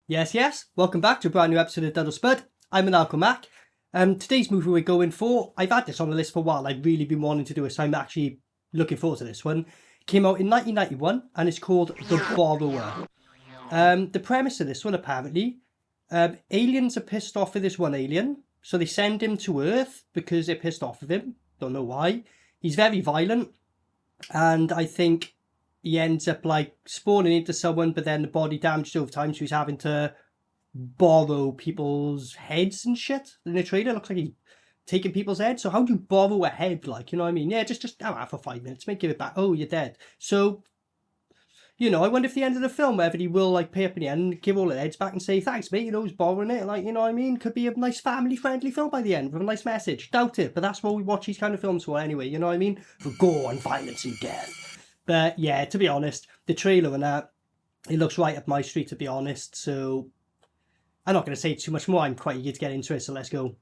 Yes, welcome back to a brand new episode of DUD or SPUD. I'm Maniacal Mac. Today's movie we're going for, I've had this on the list for a while, I've really been wanting to do it, so I'm actually looking forward to this one. It came out in 1991 and it's called The Borrower. The premise of this one, apparently, aliens are pissed off with this one alien, so they send him to Earth because they're pissed off with him. Don't know why. He's very violent, and I think he ends up like spawning into someone, but then the body damaged over time, so he's having to borrow people's heads and shit. In the trailer, it looks like he's taking people's heads. So how do you borrow a head? Like, you know what I mean? Yeah, just for 5 minutes, make give it back. Oh, you're dead. So, you know, I wonder if the end of the film, whether he will like pay up in the end, give all the heads back and say thanks, mate. You know, he's borrowing it. Like, you know what I mean? Could be a nice family-friendly film by the end with a nice message. Doubt it, but that's what we watch these kind of films for anyway. You know what I mean? For gore and violence and death. But yeah, to be honest, the trailer and that, it looks right up my street, to be honest. So I'm not going to say too much more. I'm quite eager to get into it, so let's go.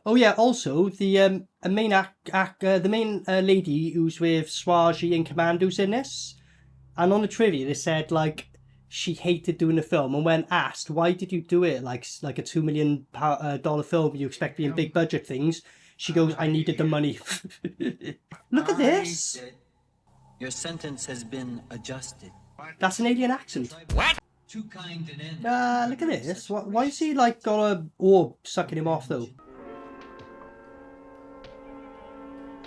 Oh yeah, also the main lady who's with Swazi and Commando's in this, and on the trivia they said like she hated doing the film, and when asked why did you do it, like a $2 million film you expect being big budget things, she goes, I needed the money. Look at this. Your sentence has been adjusted. That's an alien accent. What? Too kind an end. Look at this. Why is he like got a orb sucking him off though?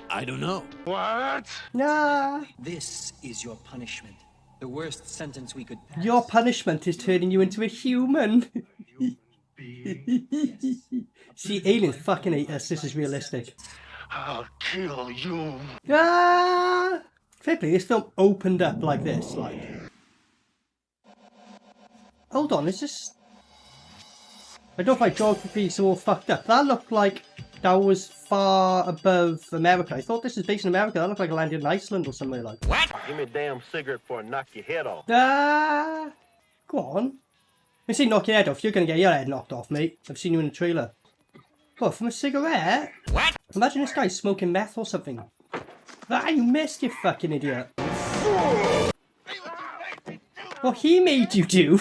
I don't know. What? Nah. This is your punishment. The worst sentence we could pass. Your punishment is turning you into a human. See, aliens fucking hate us. This is realistic. I'll kill you. Fair play, this film opened up like this, like. Hold on, is this? I don't know if my geography is all fucked up. That looked like that was far above America. I thought this was based in America. That looked like I landed in Iceland or somewhere like. What? Give me a damn cigarette before I knock your head off. Go on. I say knock your head off. You're gonna get your head knocked off, mate. I've seen you in the trailer. What, from a cigarette? What? Imagine this guy's smoking meth or something. You missed, you fucking idiot. What he made you do?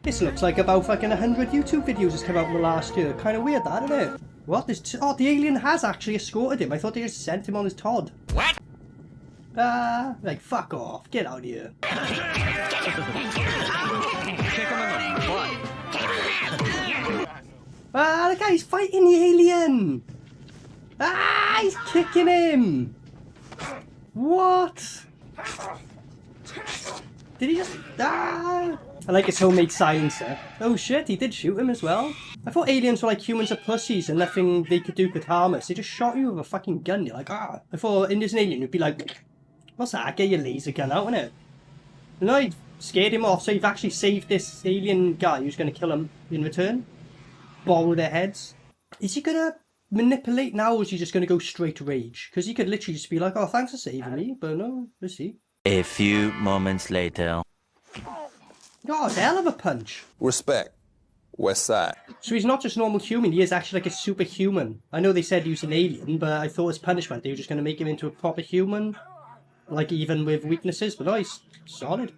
This looks like about fucking 100 YouTube videos has come out in the last year. Kind of weird that, isn't it? What? Oh, the alien has actually escorted him. I thought they just sent him on his Todd. What? Like, fuck off. Get out of here. The guy's fighting the alien. He's kicking him. What? Did he just... I like his homemade silencer. Oh shit, he did shoot him as well. I thought aliens were like humans are pussies and nothing they could do could harm us. They just shot you with a fucking gun. You're like, I thought in this alien you'd be like, what's that? Get your laser gun out, innit? No, he scared him off, so you've actually saved this alien guy who's going to kill him in return. Borrow their heads. Is he going to manipulate now, or is he just going to go straight rage? Because he could literally just be like, oh, thanks for saving me, but no, we'll see. A few moments later. Oh, it's a hell of a punch. Respect. West Side. So he's not just a normal human, he is actually like a superhuman. I know they said he was an alien, but I thought as punishment they were just going to make him into a proper human. Like, even with weaknesses, but no, he's solid.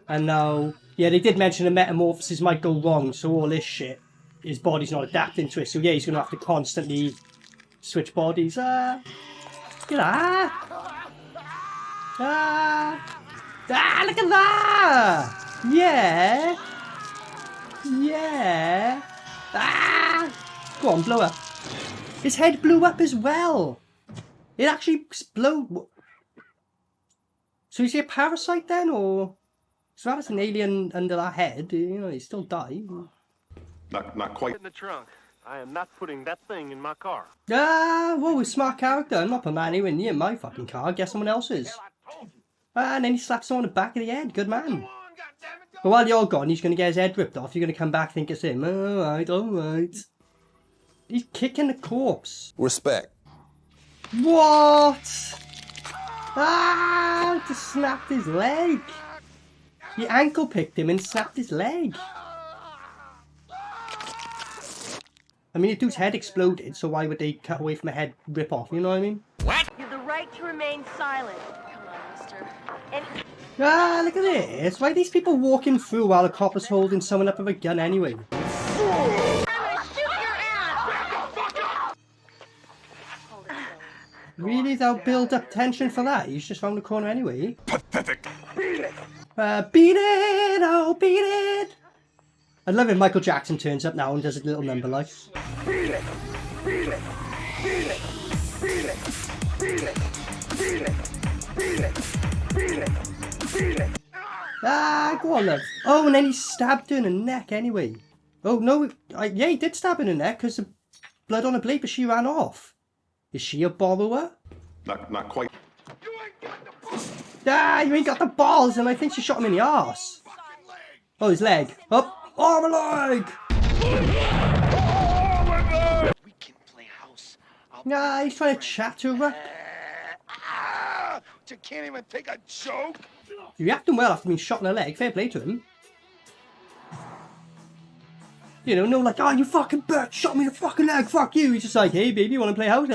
And now, yeah, they did mention the metamorphosis might go wrong, so all this shit, his body's not adapting to it, so yeah, he's going to have to constantly switch bodies. Look at that! Yeah! Yeah! Go on, blow up. His head blew up as well! It actually exploded. So is he a parasite then, or... So that was an alien under that head, you know, he still died. Not quite in the trunk. I am not putting that thing in my car. Whoa, a smart character. I'm not putting that anywhere near my fucking car. Guess someone else's. And then he slaps someone on the back of the head. Good man. But while you're gone, he's going to get his head ripped off. You're going to come back and think it's him. Alright. He's kicking the corpse. Respect. What? Just snapped his leg. He ankle picked him and snapped his leg. I mean, the dude's head exploded, so why would they cut away from a head rip off, you know what I mean? You have the right to remain silent. Come on, mister. And Ah, look at this. Why are these people walking through while the cop is holding someone up with a gun anyway? I'm gonna shoot your ass! Hold it still. Really? They'll build up tension for that? He's just round the corner anyway. Pathetic. Beat it. Beat it! Oh, beat it! I'd love if Michael Jackson turns up now and does a little number like. Beat it. Beat it. Beat it. Beat it. Beat it. Beat it. Beat it. Beat it. Beat it. Ah, go on, love. Oh, and then he stabbed her in the neck anyway. Oh, no. Yeah, he did stab her in the neck because of blood on her blade, but she ran off. Is she a borrower? Not quite. Ah, you ain't got the balls, and I think she shot him in the arse. Oh, his leg. Up. Oh, my leg! We can play house. Nah, he's trying to chat to her. You can't even take a joke. He's reacting well after being shot in the leg. Fair play to him. You know, no like, oh, you fucking bitch, shot me in the fucking leg, fuck you. He's just like, hey, baby, you want to play house?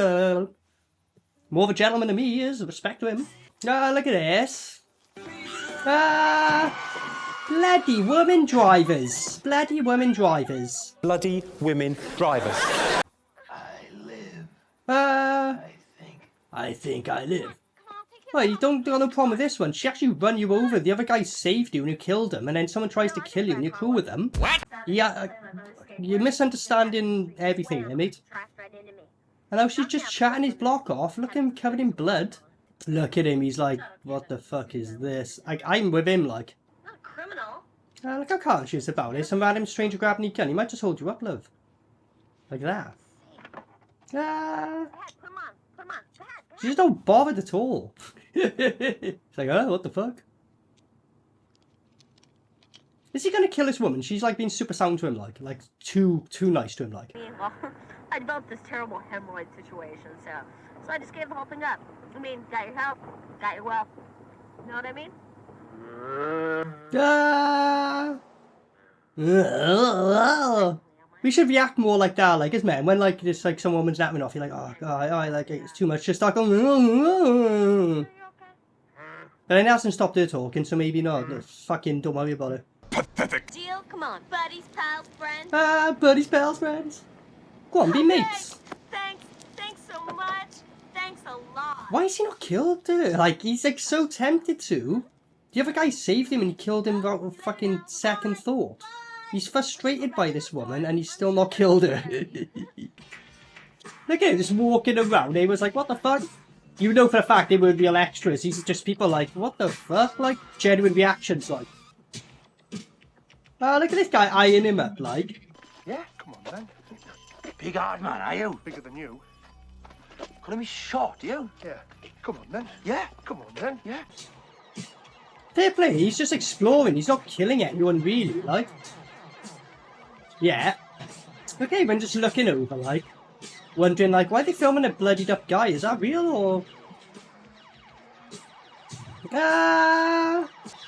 More of a gentleman than me, he is. Respect to him. Ah, look at this. Bloody women drivers. Bloody women drivers. Bloody women drivers. I think I live. Well, you don't got no problem with this one. She actually run you over. The other guy saved you and you killed him, and then someone tries to kill you and you're cool with them. What? Yeah, you're misunderstanding everything there, mate. And now she's just chatting his block off. Look at him covered in blood. Look at him. He's like, what the fuck is this? I'm with him, like. Not a criminal. Look how calm she is about it. Some random stranger grabbing your gun. He might just hold you up, love. Like that. Put him on. Put him on. She just don't bother at all. It's like, oh, what the fuck? Is he gonna kill this woman? She's like being super sound to him, like too nice to him, like. Well, I developed this terrible hemorrhoid situation, so I just gave the whole thing up. I mean, got your help, got your wealth. You know what I mean? We should react more like that, like as men. When like just like some woman's napping off, you're like, oh god, I like it's too much. Just start going. But then it hasn't stopped her talking, so maybe not. Fucking don't worry about it. Pathetic. Deal? Come on, buddies, pals, friends. Buddies, pals, friends. Go on, be mates. Thanks so much. Thanks a lot. Why is he not killed her? Like, he's like so tempted to. The other guy saved him and he killed him without a fucking second thought. He's frustrated by this woman and he's still not killed her. Look at him just walking around. He was like, what the fuck? You know for a fact they were real extras. These are just people like, what the fuck? Like, genuine reactions, like. Look at this guy eyeing him up, like. Yeah, come on, man. Big hard man, are you? Bigger than you. Gonna be short, you? Yeah. Come on, then. Yeah. Come on, then. Yeah. Fair play, he's just exploring. He's not killing anyone, really, like. Yeah. Okay, when just looking over, like. Wondering, like, why are they filming a bloodied up guy? Is that real, or...?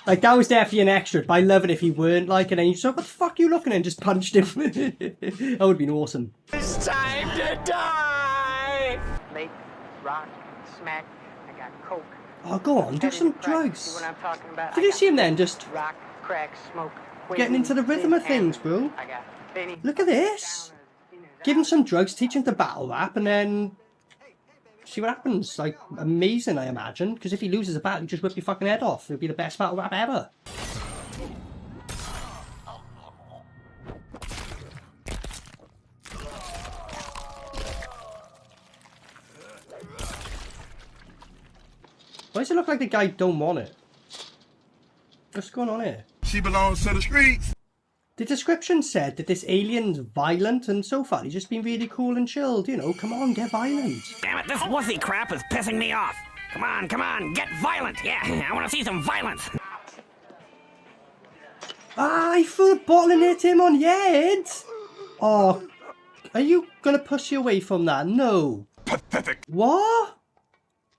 Like, that was definitely an extra, but I love it if he weren't, like, and then you just like, what the fuck are you looking at? And just punched him. That would have been awesome. It's time to die! Late, rock, smack, I got coke. Oh, go on, do some drugs. See what I'm talking about? Did you see him then, just rock, crack, smoke, getting into the rhythm of things, bro? I got Benny. Look at this. Give him some drugs, teach him to battle rap, and then see what happens. Like, amazing, I imagine. Because if he loses a battle, you just whip your fucking head off. It'll be the best battle rap ever. Why does it look like the guy don't want it? What's going on here? She belongs to the streets. The description said that this alien's violent, and so far he's just been really cool and chilled. You know, come on, get violent. Damn it, this wussy crap is pissing me off. Come on, get violent. Yeah, I want to see some violence. Ah, he threw the bottle and hit him on the head. Oh, are you gonna push you away from that? No. Pathetic. What?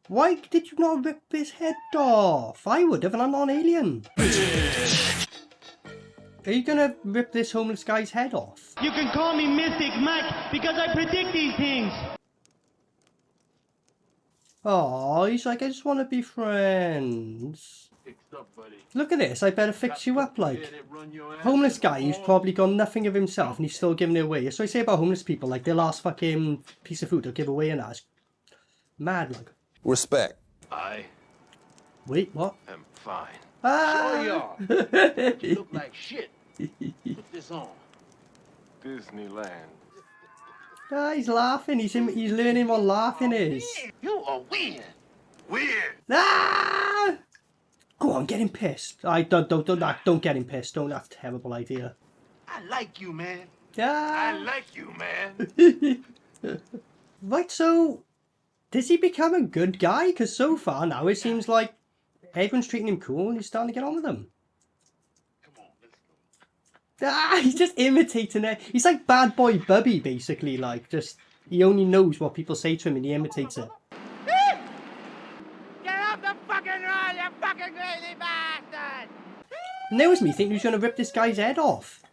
Why did you not rip his head off? I would have, and I'm not an alien. Are you gonna rip this homeless guy's head off? You can call me Mystic Mac because I predict these things. Oh, he's like, I just want to be friends. Look at this, I better fix you up like. Homeless guy who's probably got nothing of himself and he's still giving it away. So I say about homeless people, like their last fucking piece of food they'll give away and that's mad like. Respect. Wait, what? I'm fine. Ah! Sure you are. You look like shit. Put this on. Disneyland. Ah, he's laughing. He's learning what laughing is. You are weird. Weird. Ah! Go on, get him pissed. Don't get him pissed. Don't. That's a terrible idea. I like you, man. Ah! I like you, man. Right, so does he become a good guy? Because so far now it seems like everyone's treating him cool and he's starting to get on with them. Ah, he's just imitating it. He's like bad boy Bubby, basically. Like, just he only knows what people say to him and he imitates it. Get off the fucking road, you fucking crazy bastard! And there was me thinking he was going to rip this guy's head off.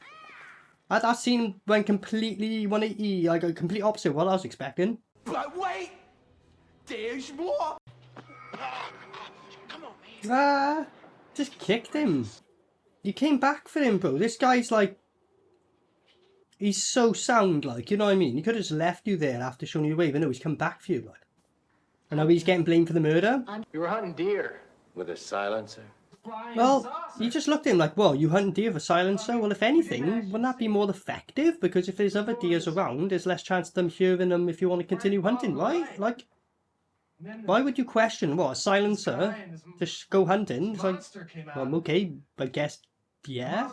That scene went completely 180, like a complete opposite of what I was expecting. But wait! There's more! Come on, man. Ah, just kicked him. You came back for him, bro. This guy's like... He's so sound, like, you know what I mean? He could have just left you there after showing you the way, but no, he's come back for you, like. And now he's getting blamed for the murder? You were hunting deer with a silencer. Well, you just looked at him like, well, you hunt deer with a silencer? Well, if anything, wouldn't that be more effective? Because if there's other deers around, there's less chance of them hearing them if you want to continue hunting, right? Like, why would you question, what, a silencer? Just go hunting? It's like, well, okay, I guess, yeah.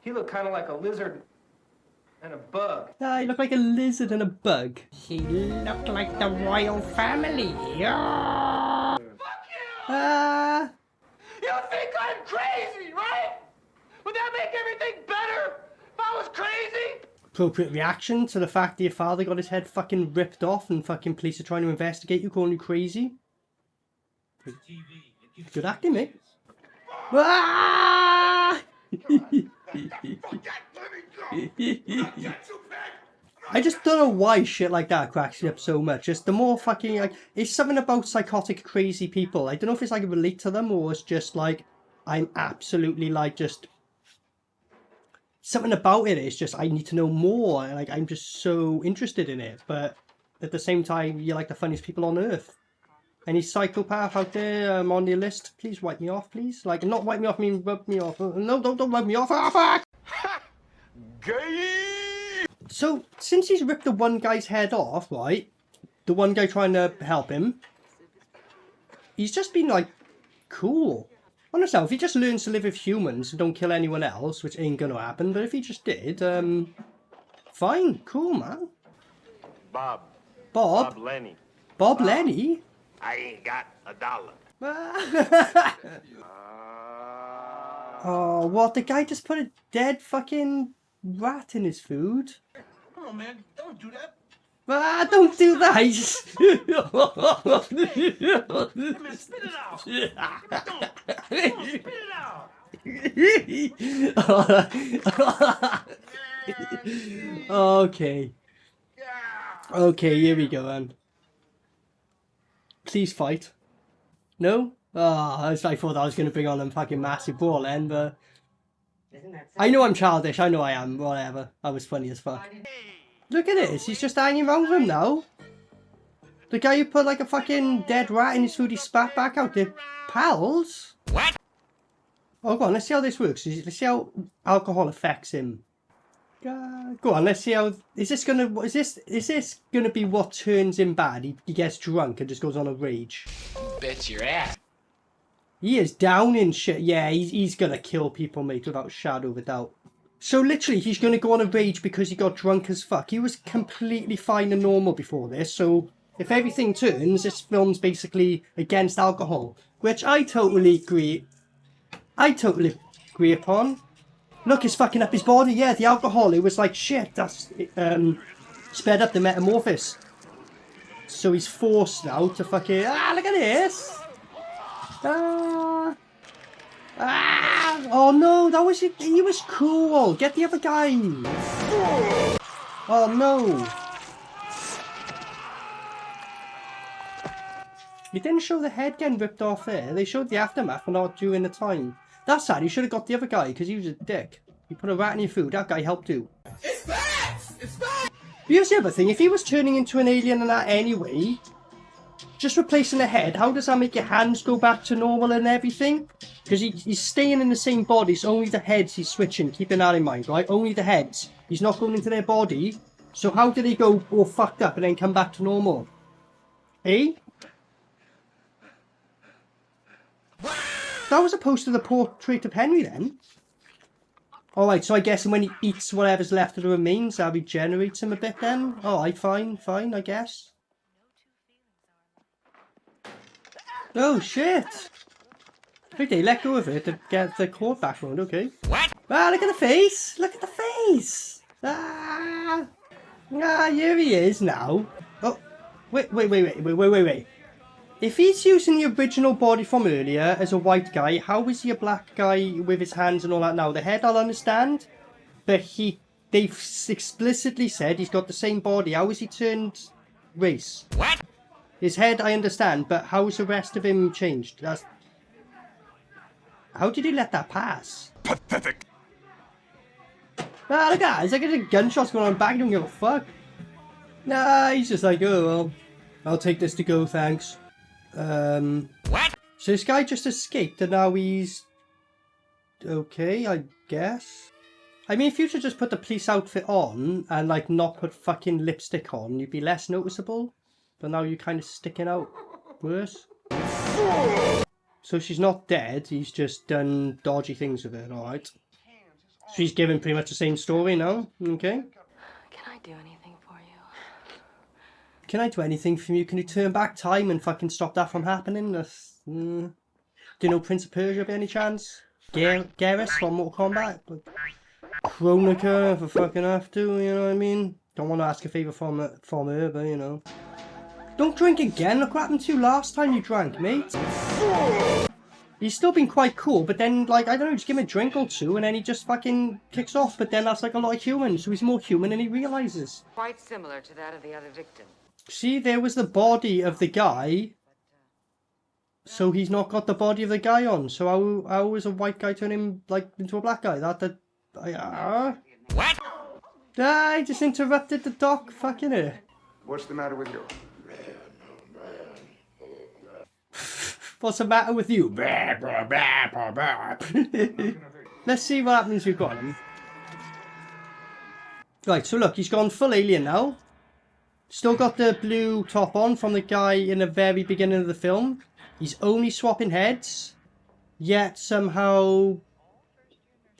He looked kind of like a lizard and a bug. Ah, he looked like a lizard and a bug. He looked like the royal family. Fuck you! Ah, You think I'm crazy, right? Would that make everything better if I was crazy? appropriate reaction to the fact that your father got his head fucking ripped off and fucking police are trying to investigate you, calling you crazy. Good acting, mate. Ah! I just don't know why shit like that cracks me up so much. Just the more fucking, like, it's something about psychotic, crazy people. I don't know if it's like I relate to them or it's just like, I'm absolutely like just, something about it is just, I need to know more. Like, I'm just so interested in it. But at the same time, you're like the funniest people on earth. Any psychopath out there on your list, please wipe me off, please. Like, not wipe me off, I mean rub me off. No, don't rub me off. Ah, fuck! So, since he's ripped the one guy's head off, right, the one guy trying to help him, he's just been, like, cool. Honestly, if he just learns to live with humans and don't kill anyone else, which ain't gonna happen, but if he just did, fine, cool, man. Bob Lenny. Bob Lenny? I ain't got $1. Oh, what? The guy just put a dead fucking rat in his food? Come on, man. Don't do that. Ah, don't do that! Spit it out. Spit it out. Okay. Okay, here we go, then. Please fight. No? Ah, I thought I was going to bring on a fucking massive brawl then, but... I know I'm childish, I know I am, whatever. I was funny as fuck. Look at this, he's just hanging around with him now. The guy who put like a fucking dead rat in his food, he spat back out. They're pals? What? Oh, go on, let's see how this works. Let's see how alcohol affects him. Go on, let's see how... Is this gonna be what turns him bad? He gets drunk and just goes on a rage. Bet your ass. He is down in shit. Yeah, he's gonna kill people, mate, without a shadow of a doubt. So literally, he's gonna go on a rage because he got drunk as fuck. He was completely fine and normal before this, so if everything turns, this film's basically against alcohol. Which I totally agree upon. Look, it's fucking up his body. Yeah, the alcohol, it was like, shit, that's sped up the metamorphosis. So he's forced now to fucking... Ah, look at this! Oh no, that was it. He was cool. Get the other guy. Oh no. You didn't show the head getting ripped off there. They showed the aftermath, but not during the time. That's sad. You should have got the other guy because he was a dick. You put a rat in your food. That guy helped you. It's facts! It's facts! Here's the other thing. If he was turning into an alien and that anyway, just replacing the head, how does that make your hands go back to normal and everything? Because he's staying in the same body. It's only the heads he's switching. Keeping that in mind, right? Only the heads. He's not going into their body. So how did he go all fucked up and then come back to normal? Eh? That was opposed to the portrait of Henry then. Alright, so I guess when he eats whatever's left of the remains, that regenerates him a bit then? Alright, fine, I guess. Oh shit! Okay, let go of it to get the cord back round, okay. What? Ah, look at the face! Look at the face! Ah, here he is now. Oh, wait. If he's using the original body from earlier as a white guy, how is he a black guy with his hands and all that now? The head I'll understand, but they've explicitly said he's got the same body. How is he turned race? What? His head I understand, but how's the rest of him changed? How did he let that pass? Pathetic! Ah, look at that. It's like there's gunshots going on back. He don't give a fuck. Nah, he's just like, oh well, I'll take this to go, thanks. What? So this guy just escaped and now he's... okay, I guess. I mean, if you should just put the police outfit on and like not put fucking lipstick on, you'd be less noticeable. But now you're kind of sticking out worse. So she's not dead, he's just done dodgy things with her, alright. So he's given pretty much the same story now, okay. Can I do anything for you? Can I do anything for you? Can you turn back time and fucking stop that from happening? Do you know Prince of Persia by any chance? Garrus from Mortal Kombat? Chronica if I fucking have to, you know what I mean? Don't want to ask a favour from her, but you know. Don't drink again, look what happened to you last time you drank, mate. He's still been quite cool, but then, like, I don't know, just give him a drink or two and then he just fucking kicks off, but then that's like a lot of human, so he's more human than he realises. Quite similar to that of the other victim. See, there was the body of the guy, so he's not got the body of the guy on, so how is a white guy turning, like, into a black guy? What? I just interrupted the doc, fucking it. What's the matter with you? What's the matter with you? Let's see what happens if you've got him. Right, so look, he's gone full alien now. Still got the blue top on from the guy in the very beginning of the film. He's only swapping heads. Yet somehow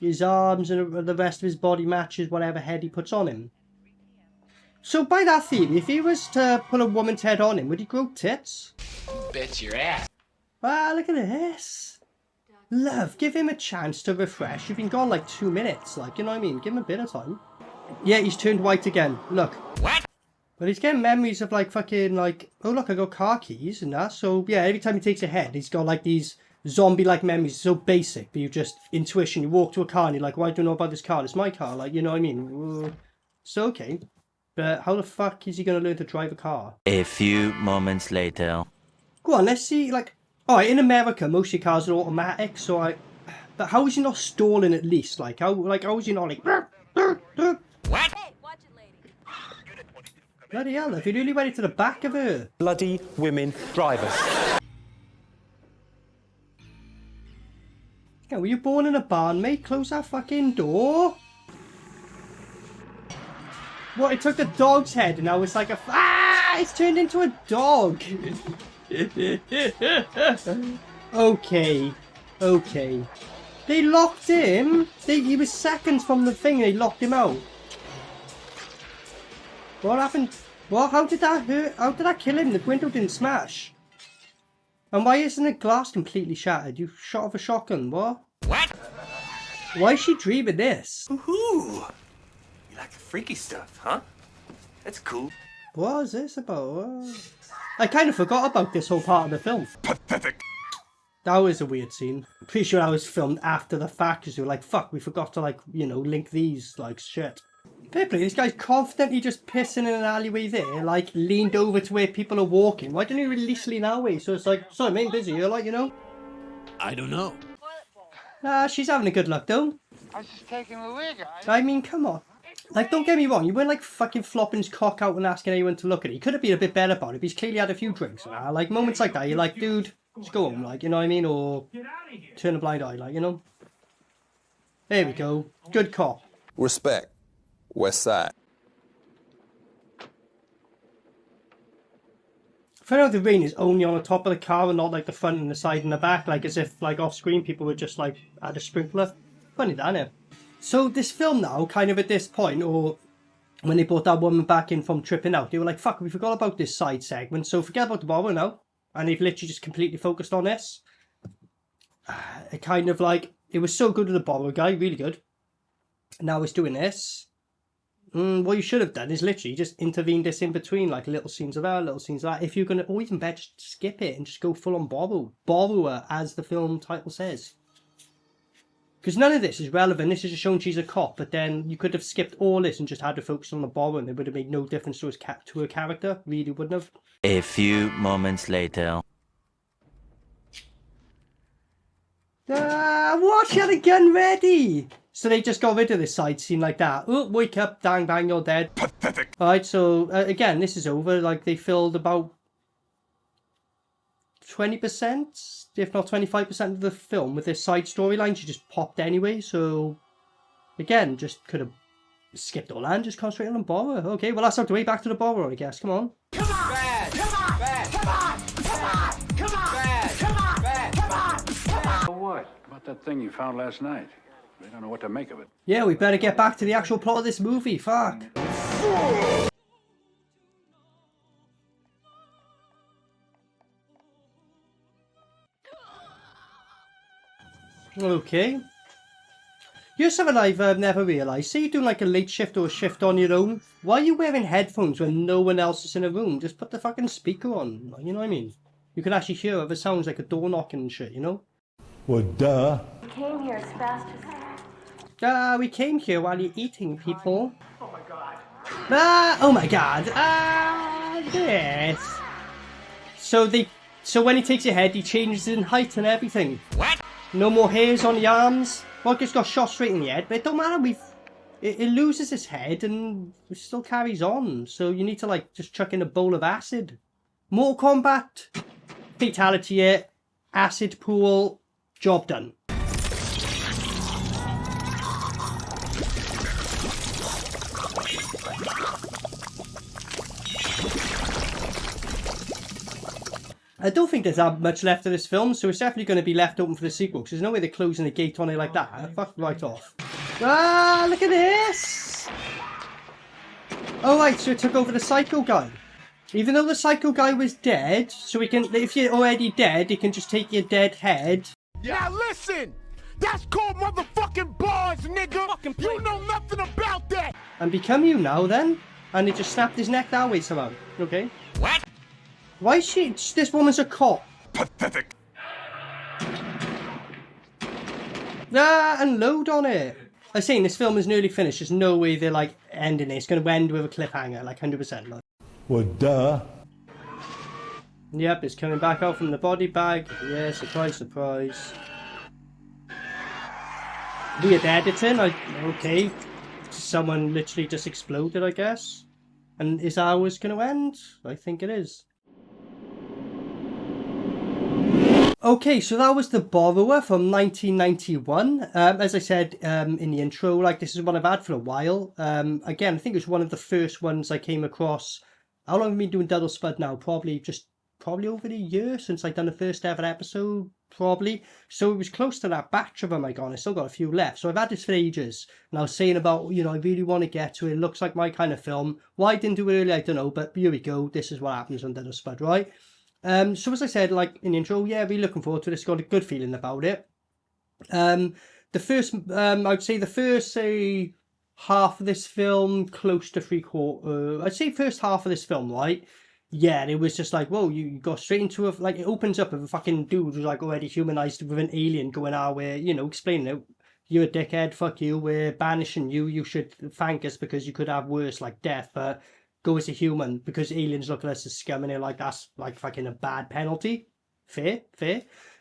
his arms and the rest of his body matches whatever head he puts on him. So by that theory, if he was to put a woman's head on him, would he grow tits? Bet your ass. Ah, look at this. Love, give him a chance to refresh. You've been gone like 2 minutes, like, you know what I mean? Give him a bit of time. Yeah, he's turned white again. Look. What? But he's getting memories of like fucking like, oh look, I got car keys and that. So yeah, every time he takes a head, he's got like these zombie-like memories. So basic, but you just, intuition, you walk to a car and you're like, why do you know about this car? It's my car, like, you know what I mean? So okay. But how the fuck is he going to learn to drive a car? A few moments later. Go on, let's see, like... Alright, in America, most of your cars are automatic, so but how is he not stalling at least? Like, how is he not like... What? Hey, watch it, lady. Bloody hell, if you're really ready to the back of her. Bloody women drivers. Yeah, were you born in a barn, mate? Close that fucking door. What, it took the dog's head and now it's like a... Ah! It's turned into a dog! Okay. They locked him? He was seconds from the thing, they locked him out. What happened? What? How did that hurt? How did that kill him? The window didn't smash. And why isn't the glass completely shattered? You shot off a shotgun, what? What? Why is she dreaming this? Woohoo! You like the freaky stuff, huh? That's cool. What is this about? I kind of forgot about this whole part of the film. Pathetic! That was a weird scene. Pretty sure that was filmed after the fact, because they were like, fuck, we forgot to, like, you know, link these, like, shit. Fair play, this guy's confidently just pissing in an alleyway there, like, leaned over to where people are walking. Why don't you release Lean Alleyway? So it's like, sorry, I'm busy here, like, you know? I don't know. She's having a good look, though. I was just taking a wig. I mean, come on. Like, don't get me wrong, you weren't, like, fucking flopping his cock out and asking anyone to look at it. He could have been a bit better about it, but he's clearly had a few drinks and that. Like, moments like that, you're like, dude, just go home, like, you know what I mean? Or turn a blind eye, like, you know? There we go. Good cop. Respect. West Side. I found out the rain is only on the top of the car and not like the front and the side and the back, like as if like off screen people would just like add a sprinkler. Funny that, isn't it? So this film now, kind of at this point, or when they brought that woman back in from tripping out, they were like, fuck, we forgot about this side segment, so forget about the borrower now. And they've literally just completely focused on this. It kind of like, it was so good with the borrower guy, really good. Now it's doing this. What you should have done is literally just intervene this in between, like little scenes of that, little scenes of that. If you're going to, or even better, just skip it and just go full on borrower, as the film title says. Because none of this is relevant. This is just showing she's a cop, but then you could have skipped all this and just had to focus on the borrower, and it would have made no difference to her character. Really wouldn't have. A few moments later. What? She had a gun ready! So they just got rid of this side scene like that. Oh, wake up, dang bang, you're dead. Pathetic. Alright, so again, this is over. Like, they filled about 20%, if not 25% of the film with this side storyline. She just popped anyway, so again, just could have skipped all that and just concentrated on the borrower. Okay, well, that's out the way. Back to the borrower, I guess. Come on. Come on! Bad! Come on! Bad! Come on! Come on! Come on! Bad! Come on! Bad! Come on! Come on! What? About that thing you found last night. I don't know what to make of it. Yeah, we better get back to the actual plot of this movie. Fuck. Okay. Here's something I've never realised. Say you're doing like a late shift or a shift on your own. Why are you wearing headphones when no one else is in a room? Just put the fucking speaker on. You know what I mean? You can actually hear other sounds like a door knocking and shit, you know? Well, duh. We came here as fast as... We came here while you're eating, people. Oh my god. Oh my god. Yes. So when he takes your head, he changes in height and everything. What? No more hairs on the arms. Well, just got shot straight in the head, but it don't matter. It loses its head and it still carries on. So you need to like just chuck in a bowl of acid. Mortal Kombat, fatality here, acid pool, job done. I don't think there's that much left of this film, so it's definitely going to be left open for the sequel, because there's no way they're closing the gate on it like that. Fuck right off. Look at this! Oh right, so it took over the Psycho guy. Even though the Psycho guy was dead, so he can, if you're already dead, he can just take your dead head. Now listen! That's called motherfucking bars, nigga! You know nothing about that! And become you now, then? And it just snapped his neck that way somehow. Okay. What? Why is she... This woman's a cop. Pathetic. And load on it. I was saying, this film is nearly finished. There's no way they're, like, ending it. It's going to end with a cliffhanger, like, 100%. Like. Well, duh. Yep, it's coming back out from the body bag. Yeah, surprise, surprise. Weird editing. Okay. Someone literally just exploded, I guess. And is ours going to end? I think it is. Okay, so that was The Borrower from 1991. As I said in the intro, like, this is one I've had for a while. Again, I think it was one of the first ones I came across. How long have I been doing Double Spud now? Probably over a year since I'd done the first ever episode, probably. So it was close to that batch of them I got. I still got a few left. So I've had this for ages. And I was saying about, you know, I really want to get to it. It looks like my kind of film. Why I didn't do it earlier, I don't know. But here we go. This is what happens on Double Spud, right? So as I said, like in the intro, yeah, really looking forward to this. Got a good feeling about it. The first, I'd say the first, say, half of this film, close to 3/4. I'd say first half of this film, right? Yeah, and it was just like, whoa, you go straight into like, it opens up with a fucking dude who's like already humanized with an alien going, we're, explaining it. You're a dickhead, fuck you, we're banishing you, you should thank us because you could have worse, like death, but go as a human, because aliens look at us as scum, and they're like, that's like fucking a bad penalty. Fair.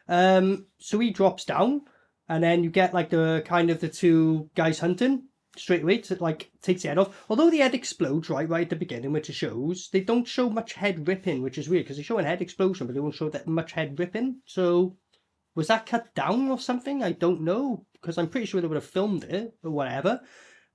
So he drops down, and then you get like the kind of the two guys hunting straight away to like takes the head off. Although the head explodes right at the beginning, which it shows, they don't show much head ripping, which is weird because they show a head explosion, but they won't show that much head ripping. So was that cut down or something? I don't know, because I'm pretty sure they would have filmed it or whatever.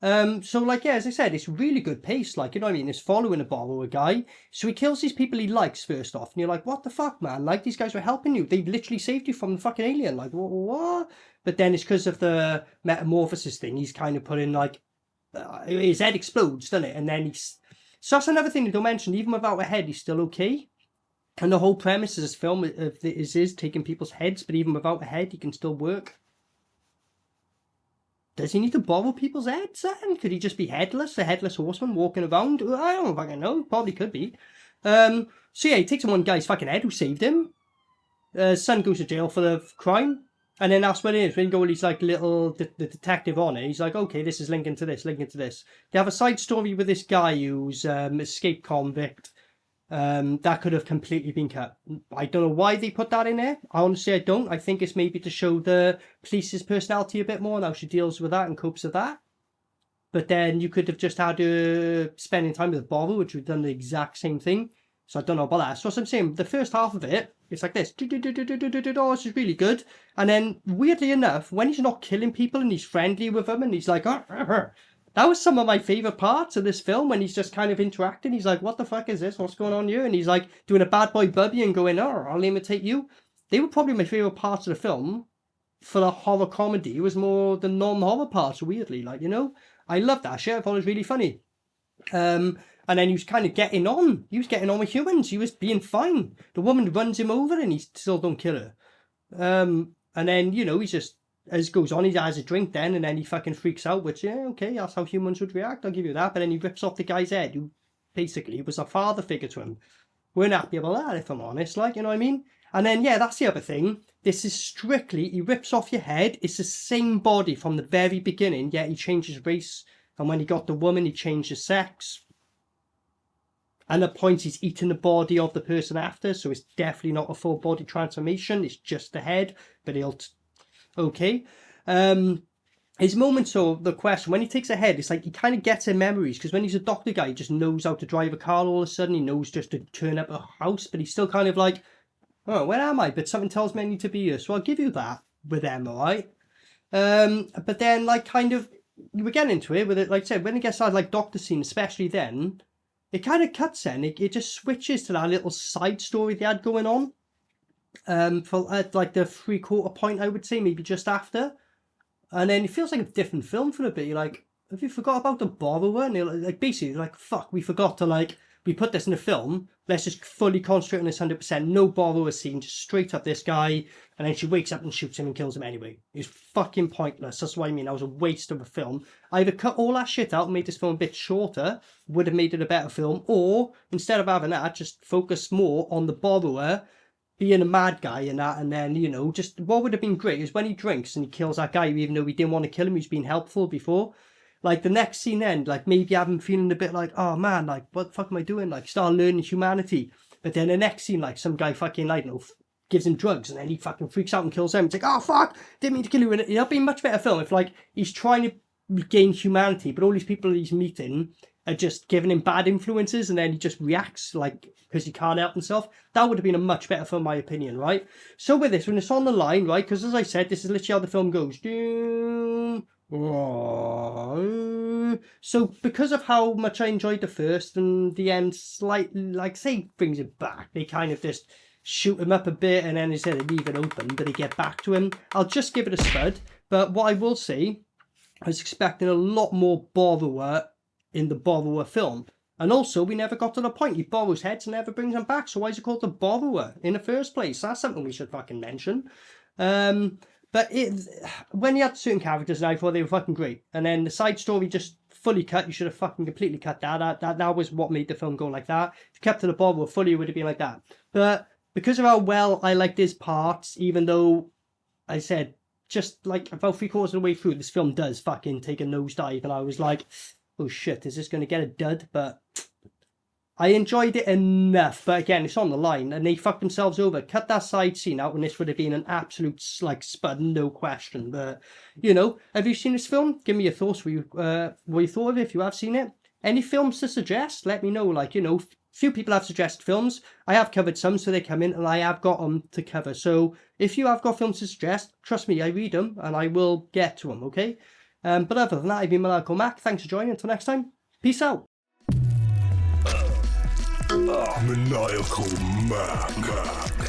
So like, yeah, as I said, it's really good pace, like, you know what I mean? It's following a borrower guy. So he kills these people he likes first off, and you're like, what the fuck, man? Like, these guys were helping you. They literally saved you from the fucking alien. Like, what? But then it's because of the metamorphosis thing. He's kind of putting like, his head explodes, doesn't it? And then so that's another thing they don't mention. Even without a head, he's still okay. And the whole premise of this film is taking people's heads, but even without a head, he can still work. Does he need to borrow people's heads then? Could he just be headless, a headless horseman walking around? I don't fucking know. Probably could be. So yeah, he takes one guy's fucking head who saved him. Son goes to jail for the crime. And then that's what it is. When you go, he's like little, the detective on it. He's like, okay, this is linking to this, linking to this. They have a side story with this guy who's escaped convict. That could have completely been cut. I don't know why they put that in there. Honestly, I don't. I think it's maybe to show the police's personality a bit more and how she deals with that and copes with that. But then you could have just had her spending time with the borrower, which would have done the exact same thing. So I don't know about that. So what I'm saying, the first half of it, it's like this. Oh, this is really good. And then, weirdly enough, when he's not killing people and he's friendly with them and he's like, that was some of my favourite parts of this film, when he's just kind of interacting. He's like, what the fuck is this? What's going on here? And he's like doing a bad boy Bubby and going, I'll imitate you. They were probably my favourite parts of the film. For the horror comedy, it was more the non-horror parts, weirdly. Like, you know, I loved that shit. I thought it was really funny. And then he was kind of getting on. He was getting on with humans. He was being fine. The woman runs him over and he still don't kill her. And then, you know, he's just, as it goes on, he has a drink then, and then he fucking freaks out, which, yeah, okay, that's how humans would react, I'll give you that. But then he rips off the guy's head, who basically was a father figure to him. Weren't happy about that, if I'm honest, like, you know what I mean? And then, yeah, that's the other thing. This is strictly, he rips off your head. It's the same body from the very beginning, yet he changed his race. And when he got the woman, he changed his sex. And at points, he's eating the body of the person after, so it's definitely not a full body transformation. It's just the head, but he'll... Okay. His moments of the question, when he takes a head, it's like he kind of gets in memories, because when he's a doctor guy, he just knows how to drive a car all of a sudden. He knows just to turn up a house, but he's still kind of like, oh, where am I? But something tells me I need to be here, so I'll give you that with them, alright? But then, like, kind of, you were getting into it with it, like I said, when it gets out, like, doctor scene, especially then, it kind of cuts in. It just switches to that little side story they had going on. For like the 3/4 point, I would say, maybe just after. And then it feels like a different film for a bit. You're like, have you forgot about the borrower? And you're like, basically, like, fuck, we forgot to, like, we put this in a film. Let's just fully concentrate on this 100%. No borrower scene, just straight up this guy. And then she wakes up and shoots him and kills him anyway. It's fucking pointless. That's what I mean. That was a waste of a film. Either cut all that shit out and made this film a bit shorter, would have made it a better film. Or, instead of having that, just focus more on the borrower being a mad guy and that, and then, you know, just what would have been great is when he drinks and he kills that guy, even though he didn't want to kill him, he's been helpful before. Like, the next scene then, like, maybe have him feeling a bit like, oh man, like, what the fuck am I doing? Like, start learning humanity. But then the next scene, like, some guy fucking, I don't know, gives him drugs, and then he fucking freaks out and kills him. It's like, oh fuck, didn't mean to kill you. And it'll be a much better film if, like, he's trying to gain humanity, but all these people he's meeting are just giving him bad influences, and then he just reacts, like, because he can't help himself. That would have been a much better film, in my opinion, right? So with this, when it's on the line, right, because as I said, this is literally how the film goes. So because of how much I enjoyed the first, and the end slightly, like, say, brings it back, they kind of just shoot him up a bit, and then instead of leave it open, but they get back to him. I'll just give it a spud. But what I will say, I was expecting a lot more borrower in the borrower film. And also, we never got to the point. He borrows heads and never brings them back. So why is it called the borrower in the first place? That's something we should fucking mention. But when he had certain characters, and I thought they were fucking great. And then the side story just fully cut, you should have fucking completely cut that. That was what made the film go like that. If you kept to the bottom fully, it would have been like that. But because of how well I liked his parts, even though I said just like about 3/4 of the way through, this film does fucking take a nosedive, and I was like, oh shit, is this going to get a dud? But I enjoyed it enough. But again, it's on the line, and they fucked themselves over. Cut that side scene out, and this would have been an absolute like spud, no question. But you know, have you seen this film? Give me your thoughts. What you thought of it? If you have seen it, any films to suggest? Let me know. Like, you know, few people have suggested films. I have covered some, so they come in, and I have got them to cover. So if you have got films to suggest, trust me, I read them, and I will get to them. Okay. But other than that, I've been Maniacal Mac. Thanks for joining. Until next time, peace out. Maniacal Mac.